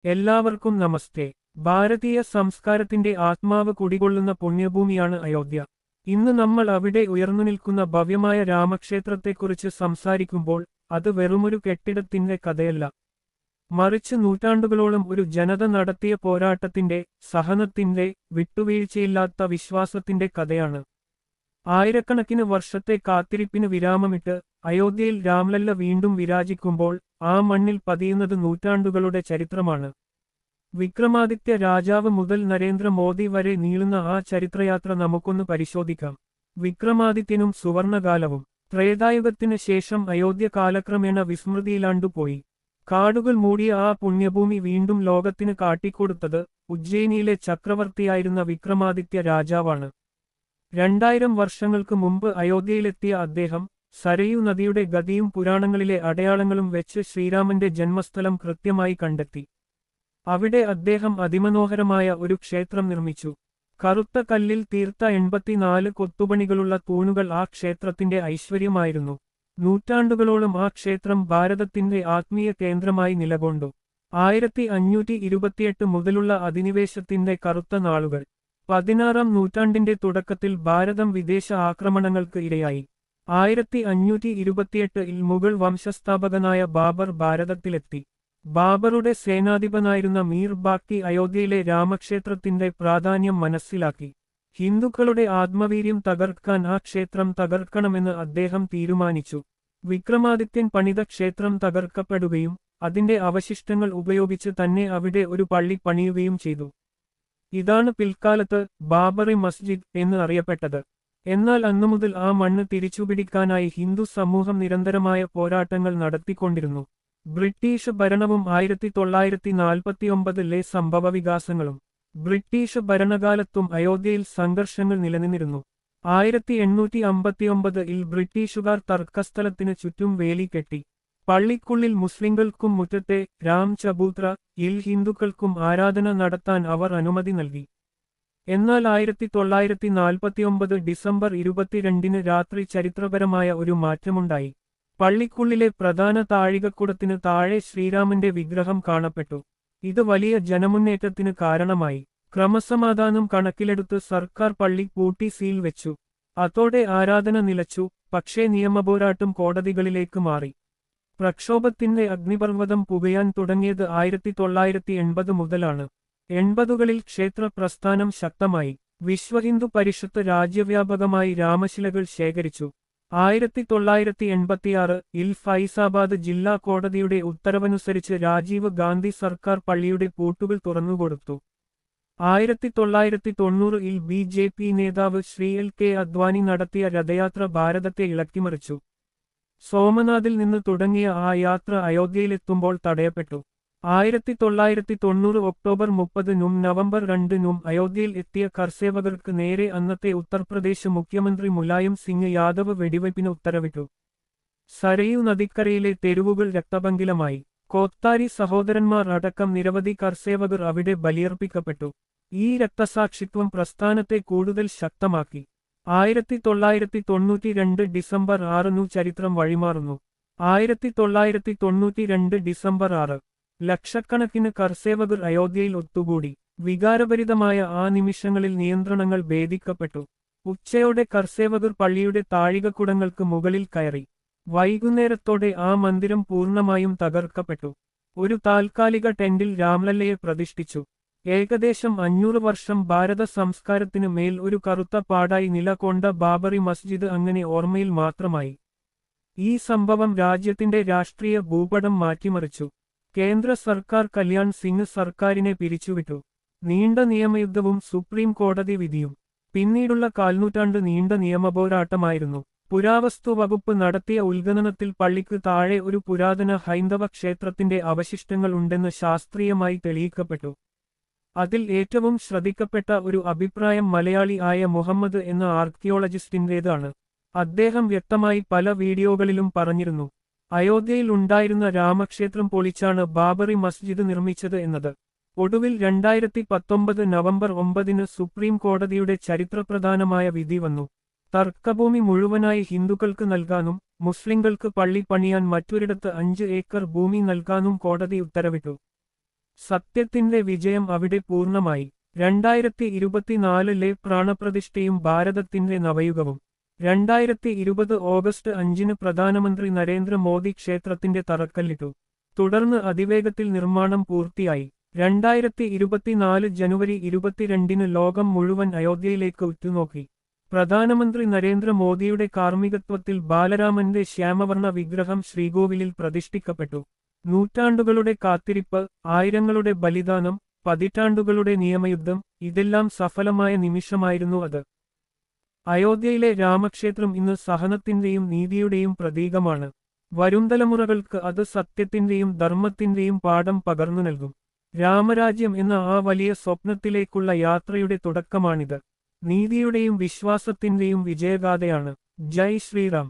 എല്ലാവർക്കും നമസ്തേ. ഭാരതീയ സംസ്കാരത്തിന്റെ ആത്മാവ് കുടികൊള്ളുന്ന പുണ്യഭൂമിയാണ് അയോധ്യ. ഇന്ന് നമ്മൾ അവിടെ ഉയർന്നുനിൽക്കുന്ന ഭവ്യമായ രാമക്ഷേത്രത്തെക്കുറിച്ച് സംസാരിക്കുമ്പോൾ അത് വെറുമൊരു കെട്ടിടത്തിന്റെ കഥയല്ല. മറിച്ച് നൂറ്റാണ്ടുകളോളം ഒരു ജനത നടത്തിയ പോരാട്ടത്തിന്റെ, സഹനത്തിന്റെ, വിട്ടുവീഴ്ചയില്ലാത്ത വിശ്വാസത്തിന്റെ കഥയാണ്. ആയിരക്കണക്കിന് വർഷത്തെ കാത്തിരിപ്പിന് വിരാമമിട്ട് അയോധ്യയിൽ രാംലല്ല വീണ്ടും വിരാജിക്കുമ്പോൾ ആ മണ്ണിൽ പതിയുന്നത് നൂറ്റാണ്ടുകളുടെ ചരിത്രമാണ്. വിക്രമാദിത്യ രാജാവ് മുതൽ നരേന്ദ്രമോദി വരെ നീളുന്ന ആ ചരിത്രയാത്ര നമുക്കൊന്ന് പരിശോധിക്കാം. വിക്രമാദിത്യനും സുവർണകാലവും. ത്രേതായുഗത്തിന് ശേഷം അയോധ്യ കാലക്രമേണ വിസ്മൃതിയിലാണ്ടുപോയി. കാടുകൾ മൂടിയ ആ പുണ്യഭൂമി വീണ്ടും ലോകത്തിന് കാട്ടിക്കൊടുത്തത് ഉജ്ജയിനിയിലെ ചക്രവർത്തിയായിരുന്ന വിക്രമാദിത്യ രാജാവാണ്. 2000 വർഷങ്ങൾക്ക് മുമ്പ് അയോധ്യയിലെത്തിയ അദ്ദേഹം സരയൂ നദിയുടെ ഗതിയും പുരാണങ്ങളിലെ അടയാളങ്ങളും വെച്ച് ശ്രീരാമന്റെ ജന്മസ്ഥലം കൃത്യമായി കണ്ടെത്തി. അവിടെ അദ്ദേഹം അതിമനോഹരമായ ഒരു ക്ഷേത്രം നിർമ്മിച്ചു. കറുത്ത കല്ലിൽ തീർത്ത 84 കൊത്തുപണികളുള്ള തൂണുകൾ ആ ക്ഷേത്രത്തിന്റെ ഐശ്വര്യമായിരുന്നു. നൂറ്റാണ്ടുകളോളം ആ ക്ഷേത്രം ഭാരതത്തിന്റെ ആത്മീയ കേന്ദ്രമായി നിലകൊണ്ടു. 1528 മുതലുള്ള അധിനിവേശത്തിന്റെ കറുത്ത നാളുകൾ. 16-ാം നൂറ്റാണ്ടിന്റെ തുടക്കത്തിൽ ഭാരതം വിദേശ ആക്രമണങ്ങൾക്ക് ഇരയായി. 1528-ൽ മുഗൾ വംശസ്ഥാപകനായ ബാബർ ഭാരതത്തിലെത്തി. ബാബറുടെ സേനാധിപനായിരുന്ന മീർ ബാക്കി അയോധ്യയിലെ രാമക്ഷേത്രത്തിന്റെ പ്രാധാന്യം മനസ്സിലാക്കി. ഹിന്ദുക്കളുടെ ആത്മവീര്യം തകർക്കാൻ ആ ക്ഷേത്രം തകർക്കണമെന്ന് അദ്ദേഹം തീരുമാനിച്ചു. വിക്രമാദിത്യൻ പണിത ക്ഷേത്രം തകർക്കപ്പെടുകയും അതിന്റെ അവശിഷ്ടങ്ങൾ ഉപയോഗിച്ച് തന്നെ അവിടെ ഒരു പള്ളി പണിയുകയും ചെയ്തു. ഇതാണ് പിൽക്കാലത്ത് ബാബറി മസ്ജിദ് എന്ന് അറിയപ്പെട്ടത്. എന്നാൽ അന്നുമുതൽ ആ മണ്ണ് തിരിച്ചുപിടിക്കാനായി ഹിന്ദു സമൂഹം നിരന്തരമായ പോരാട്ടങ്ങൾ നടത്തിക്കൊണ്ടിരുന്നു. ബ്രിട്ടീഷ് ഭരണവും 1949-ലെ സംഭവവികാസങ്ങളും. ബ്രിട്ടീഷ് ഭരണകാലത്തും അയോധ്യയിൽ സംഘർഷങ്ങൾ നിലനിന്നിരുന്നു. 1859-ൽ ബ്രിട്ടീഷുകാർ തർക്കസ്ഥലത്തിന് ചുറ്റും വേലി കെട്ടി. പള്ളിക്കുള്ളിൽ മുസ്ലിംകൾക്കും മുറ്റത്തെ രാം ചബൂത്ര യിൽ ഹിന്ദുക്കൾക്കും ആരാധന നടത്താൻ അവർ അനുമതി നൽകി. എന്നാൽ 1949 ഡിസംബർ 22-ന് രാത്രി ചരിത്രപരമായ ഒരു മാറ്റമുണ്ടായി. പള്ളിക്കുള്ളിലെ പ്രധാന താഴികക്കുടത്തിന് താഴെ ശ്രീരാമന്റെ വിഗ്രഹം കാണപ്പെട്ടു. ഇത് വലിയ ജനമുന്നേറ്റത്തിന് കാരണമായി. ക്രമസമാധാനം കണക്കിലെടുത്ത് സർക്കാർ പള്ളി പൂട്ടി സീൽ വെച്ചു. അതോടെ ആരാധന നിലച്ചു. പക്ഷേ നിയമപോരാട്ടം കോടതികളിലേക്ക് മാറി. പ്രക്ഷോഭത്തിന്റെ അഗ്നിപർവ്വതം പുകയാൻ തുടങ്ങിയത് 1980 മുതലാണ്. 80കളിൽ ക്ഷേത്ര പ്രസ്ഥാനം ശക്തമായി. വിശ്വഹിന്ദു പരിഷത്ത് രാജ്യവ്യാപകമായി രാമശിലകൾ ശേഖരിച്ചു. 1986-ൽ ഫൈസാബാദ് ജില്ലാ കോടതിയുടെ ഉത്തരവനുസരിച്ച് രാജീവ് ഗാന്ധി സർക്കാർ പള്ളിയുടെ പൂട്ടുകൾ തുറന്നുകൊടുത്തു. 1990-ൽ BJP നേതാവ് ശ്രീ LK അദ്വാനി നടത്തിയ രഥയാത്ര ഭാരതത്തെ ഇളക്കിമറിച്ചു. സോമനാഥിൽ നിന്ന് തുടങ്ങിയ ആ യാത്ര അയോധ്യയിലെത്തുമ്പോൾ തടയപ്പെട്ടു. 1990 ഒക്ടോബർ 30-നും നവംബർ 2-നും അയോധ്യയിൽ എത്തിയ കർസേവകർക്ക് നേരെ അന്നത്തെ ഉത്തർപ്രദേശ് മുഖ്യമന്ത്രി മുലായം സിംഗ് യാദവ് വെടിവയ്പ്പിന് ഉത്തരവിട്ടു. സരയൂ നദിക്കരയിലെ തെരുവുകൾ രക്തപങ്കിലമായി. കോത്താരി സഹോദരന്മാർ അടക്കം നിരവധി കർസേവകർ അവിടെ ബലിയർപ്പിക്കപ്പെട്ടു. ഈ രക്തസാക്ഷിത്വം പ്രസ്ഥാനത്തെ കൂടുതൽ ശക്തമാക്കി. 1992 ഡിസംബർ 6-നു ചരിത്രം വഴിമാറുന്നു. 1992 ഡിസംബർ 6. ലക്ഷക്കണക്കിന് കർസേവകർ അയോധ്യയിൽ ഒത്തുകൂടി. വികാരഭരിതമായ ആ നിമിഷങ്ങളിൽ നിയന്ത്രണങ്ങൾ ഭേദിക്കപ്പെട്ടു. ഉച്ചയോടെ കർസേവകർ പള്ളിയുടെ താഴികക്കുടങ്ങൾക്ക് മുകളിൽ കയറി. വൈകുന്നേരത്തോടെ ആ മന്ദിരം പൂർണ്ണമായും തകർക്കപ്പെട്ടു. ഒരു താൽക്കാലിക ടെന്റിൽ രാംലല്ലയെ പ്രതിഷ്ഠിച്ചു. ഏകദേശം 500 വർഷം ഭാരത സംസ്കാരത്തിന് മേൽ ഒരു കറുത്ത പാടായി നിലകൊണ്ട ബാബറി മസ്ജിദ് അങ്ങനെ ഓർമ്മയിൽ മാത്രമായി. ഈ സംഭവം രാജ്യത്തിന്റെ രാഷ്ട്രീയ ഭൂപടം മാറ്റിമറിച്ചു. കേന്ദ്ര സർക്കാർ കല്യാൺ സിംഗ് സർക്കാരിനെ പിരിച്ചുവിട്ടു. നീണ്ട നിയമയുദ്ധവും സുപ്രീം കോടതി വിധിയും. പിന്നീടുള്ള കാൽനൂറ്റാണ്ട് നീണ്ട നിയമപോരാട്ടമായിരുന്നു. പുരാവസ്തു വകുപ്പ് നടത്തിയ ഉത്ഖനനത്തിൽ പള്ളിക്ക് താഴെ ഒരു പുരാതന ഹൈന്ദവ ക്ഷേത്രത്തിന്റെ അവശിഷ്ടങ്ങൾ ഉണ്ടെന്ന് ശാസ്ത്രീയമായി തെളിയിക്കപ്പെട്ടു. അതിൽ ഏറ്റവും ശ്രദ്ധിക്കപ്പെട്ട ഒരു അഭിപ്രായം മലയാളി ആയ മുഹമ്മദ് എന്ന ആർക്കിയോളജിസ്റ്റിന്റേതാണ്. അദ്ദേഹം വ്യക്തമായി പല വീഡിയോകളിലും പറഞ്ഞിരുന്നു, അയോധ്യയിൽ ഉണ്ടായിരുന്ന രാമക്ഷേത്രം പൊളിച്ചാണ് ബാബറി മസ്ജിദ് നിർമ്മിച്ചത് എന്നത്. ഒടുവിൽ 2019 നവംബർ 9-ന് സുപ്രീം കോടതിയുടെ ചരിത്രപ്രധാനമായ വിധി വന്നു. തർക്കഭൂമി മുഴുവനായി ഹിന്ദുക്കൾക്ക് നൽകാനും മുസ്ലിംകൾക്ക് പള്ളി പണിയാൻ മറ്റൊരിടത്ത് 5 ഏക്കർ ഭൂമി നൽകാനും കോടതി ഉത്തരവിട്ടു. സത്യത്തിന്റെ വിജയം അവിടെ പൂർണ്ണമായി. 2024 പ്രാണപ്രതിഷ്ഠയും ഭാരതത്തിന്റെ നവയുഗവും. 2020 ഓഗസ്റ്റ് 5 പ്രധാനമന്ത്രി നരേന്ദ്രമോദി ക്ഷേത്രത്തിന്റെ തറക്കല്ലിട്ടു. തുടർന്ന് അതിവേഗത്തിൽ നിർമ്മാണം പൂർത്തിയായി. 2024 ജനുവരി 22 ലോകം മുഴുവൻ അയോധ്യയിലേക്ക് ഉറ്റുനോക്കി. പ്രധാനമന്ത്രി നരേന്ദ്രമോദിയുടെ കാർമ്മികത്വത്തിൽ ബാലരാമന്റെ ശ്യാമവർണ്ണ വിഗ്രഹം ശ്രീകോവിലിൽ പ്രതിഷ്ഠിക്കപ്പെട്ടു. നൂറ്റാണ്ടുകളുടെ കാത്തിരിപ്പ്, ആയിരങ്ങളുടെ ബലിദാനം, പതിറ്റാണ്ടുകളുടെ നിയമയുദ്ധം, ഇതെല്ലാം സഫലമായ നിമിഷമായിരുന്നു അത്. അയോധ്യയിലെ രാമക്ഷേത്രം ഇന്ന് സഹനത്തിന്റെയും നീതിയുടെയും പ്രതീകമാണ്. വരും തലമുറകൾക്ക് അത് സത്യത്തിന്റെയും ധർമ്മത്തിന്റെയും പാഠം പകർന്നു നൽകും. രാമരാജ്യം എന്ന ആ വലിയ സ്വപ്നത്തിലേക്കുള്ള യാത്രയുടെ തുടക്കമാണിത്. നീതിയുടെയും വിശ്വാസത്തിന്റെയും വിജയഗാഥയാണ്. ജയ് ശ്രീറാം.